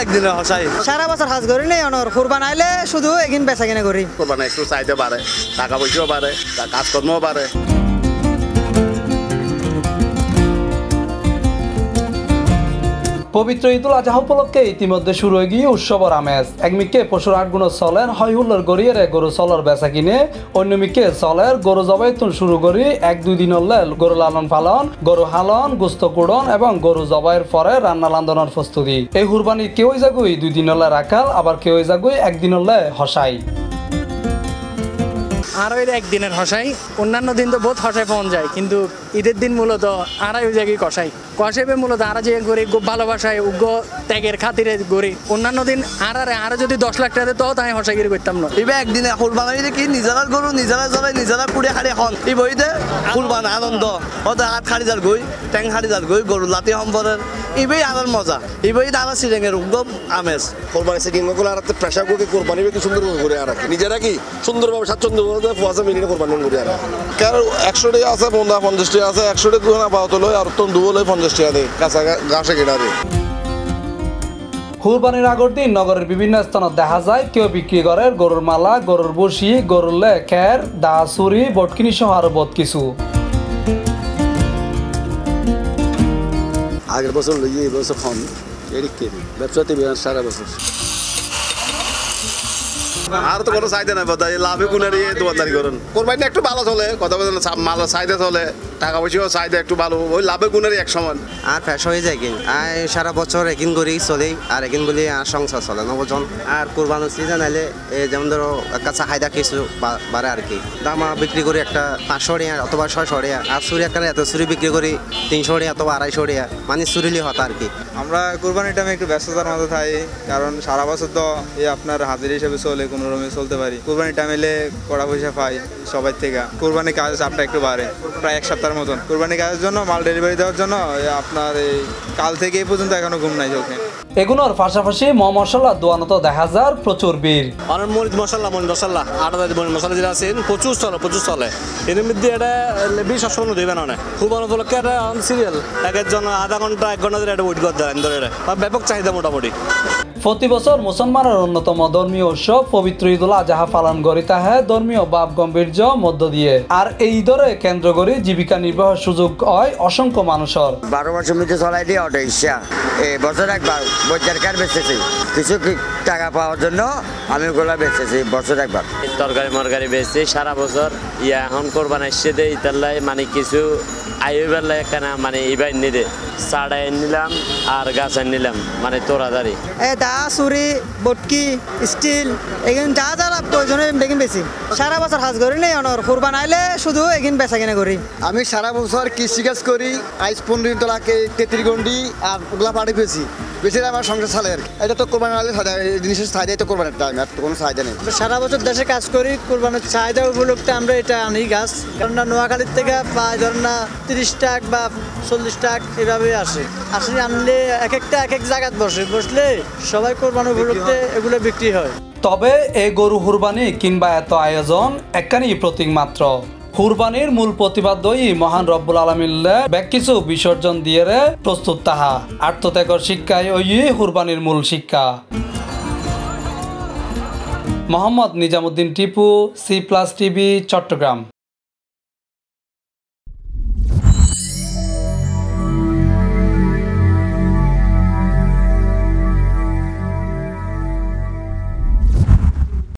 একদিনের হসাই সারা বছর হাজ করি নেই অনর কুরবান আইলে শুধু এগিন বেচা কিনে করি কোরবানি একটু চাইতে পারে টাকা পয়সাও পারে কাজকর্মও পারে পবিত্র ঈদুল আজহা উপলক্ষে ইতিমধ্যে শুরু হয়ে গিয়ে উৎসবর আমেজ একমিকে পশুর আটগুণ চলেন হয় হুল্লোর গড়িয়ে গরু চলর বেচা কিনে অন্যমিকে চলের গরু জবাইতুন শুরু করি 1-2 দিন হলে গরু লালন পালন গরু হালন গুস্ত কুড়ন এবং গরু জবাইয়ের পরে রান্না লান্দনের প্রস্তুতি এই কুরবানি কেউ যাগুই 2 দিন হলে রাখাল আবার কেউ যাগুই 1 দিন হলে হসাই আরও একদিনের হসাই অন্যান্য দিন তো বহুত হসাই পাওয়া যায় কিন্তু ঈদের দিন মূলত আড়াই জায়গায় কষাইবে মূলত আরা যে করি ভালোবাসায় উগ্র ত্যাগের খাতিরে করি অন্যান্য দিন আরো যদি 10 লাখ টাকা তো তাই হসাইগিরি করতাম না এবার একদিনে কুরবানি কি নিজেরা গরু নিজেরা জবাই নিজেরা কুড়ে খাড়ি হন এই বইতে কুরবান আনন্দ অত হাত খাড়ি যার গই ট্যাং খাড়ি যার গই গরু লাতি সম্পদের এবাই আনার মজা এবাই আনা সিরেঙের উগ্র আমেজ কোরবানি সে কিংবা আর প্রেশার কুকে কোরবানি কি সুন্দর করে আর নিজেরা কি সুন্দরভাবে স্বাচ্ছন্দ্য ফুয়াশা মিলিয়ে কোরবানি করে আর কারণ 100 টাকা আছে 50 টাকা আছে 100 টাকা দুখানা পাওয়া তো লয় আর তো দুবো লয় 50 টাকা দেয় কাঁচা ঘাসে কেনারে কুরবানির আগের দিন নগরের বিভিন্ন স্থানত দেখা যায় কেউ বিক্রি করে গরুর মালা গরুর বসি গরুর লেখের দা চুরি বটকিনি সহ আরো বহুত কিছু আগের বছর লইয়ে এই বছর খন এদিক কেবি ব্যবসাতে সারা বছর আর তো কোনো চাহিদা নাই বোধ লাভে গুণারি দোকানদারি করেন কোরবানি একটু ভালো চলে কথা বলেন মাল চাহিদা চলে টাকা পয়সাও চাহিদা একটু ভালো ওই লাভে গুণারি এক সমান আর ফ্যাশ হয়ে যায় কিন আর সারা বছর একিন করি চলেই আর একিন বলি আর সংসার চলে নবজন আর কোরবানির সিজন আইলে যেমন ধরো একটা চাহিদা কিছু বাড়ে আর কি দাম বিক্রি করি একটা 500 টাকা অথবা 600 টাকা আর চুরি একটা এত চুরি বিক্রি করি 300 টাকা অথবা 250 টাকা মানে চুরিলি হতা আর কি আমরা কোরবানির টাইমে একটু ব্যস্ততার মধ্যে থাকি কারণ সারা বছর তো এই আপনার হাজির হিসেবে চলে কোনো রকমে চলতে পারি কোরবানির টাইম এলে কড়া পয়সা পাই সবাই থেকে কোরবানির কাজের চাপটা একটু বাড়ে প্রায় 1 সপ্তাহের মতন কোরবানির কাজের জন্য মাল ডেলিভারি দেওয়ার জন্য আপনার এই কাল থেকে এই পর্যন্ত এখনো ঘুম নাই চোখে এগুলোর পাশাপাশি মশলা দোয়ানো তো দেখা যায় প্রচুর বীর আর মরিচ মশলা আটা মরিচ মশলা যেটা আছে প্রচুর চলে এর মধ্যে এটা বেশ সবসময় দেবে না খুব উপলক্ষে একটা সিরিয়াল একের জন্য আধা ঘন্টা 1 ঘন্টা ধরে এটা ওয়েট করতে দেন ধরে ব্যাপক চাহিদা মোটামুটি প্রতি বছর মুসলমানের অন্যতম ধর্মীয় উৎসব পবিত্র ঈদুল আজহা পালন করিতে হয় ধর্মীয় ভাব গাম্ভীর্য মধ্য দিয়ে আর এই ঈদরে কেন্দ্র করে জীবিকা নির্বাহের সুযোগ হয় অসংখ্য মানুষের 12 মাসের মধ্যে চলাই দিয়ে অটো ইচ্ছা এই বছর একবার বইটার কার বেচেছি কিছু টাকা পাওয়ার জন্য আমি ওগুলো বেচেছি বছর একবার তরকারি মরকারি বেচছি সারা বছর এখন কোরবান এসে দেয় তাহলে মানে কিছু আইবেলা এখানে মানে ইবাই নিদে চাড়াই নিলাম আর গাছ নিলাম মানে তোরাদারি দা চুরি বটকি স্টিল এগিন যা যা প্রয়োজনে বেগিন বেশি সারা বছর হাজ করি নেই অনর কুরবান আইলে শুধু এগিন বেচা কিনে করি আমি সারা বছর কৃষিকাজ করি আইস 15 দিন তোলাকে 33 গন্ডি আর ওগুলা পাড়ি পেয়েছি বেশি আমার সংসার চালে আর এটা তো কোরবানি আলে জিনিসের চাহিদা তো কোরবানির টাইম আর কোনো চাহিদা নেই সারা বছর দেশে কাজ করি কোরবানির চাহিদা উপলক্ষে আমরা এটা আনি গাছ কারণ নোয়াখালীর থেকে পাই ধরেন না 30 টাকা বা 40 টাকা এভাবে আসে আনলে এক একটা এক এক জায়গায় বসলে সবাই কোরবানি উপলক্ষে এগুলো বিক্রি হয় তবে এই গরু কুরবানি কিংবা এত আয়োজন একখানি প্রতীক মাত্র কুরবানির মূল প্রতিপাদ্যই মহান রব্বুল আলামিল্লে ব্যাক কিছু বিসর্জন দিয়ে প্রস্তুত তাহা আত্মত্যাগের শিক্ষায় ওই কুরবানির মূল শিক্ষা মোহাম্মদ নিজামুদ্দিন টিপু C+ টিভি চট্টগ্রাম।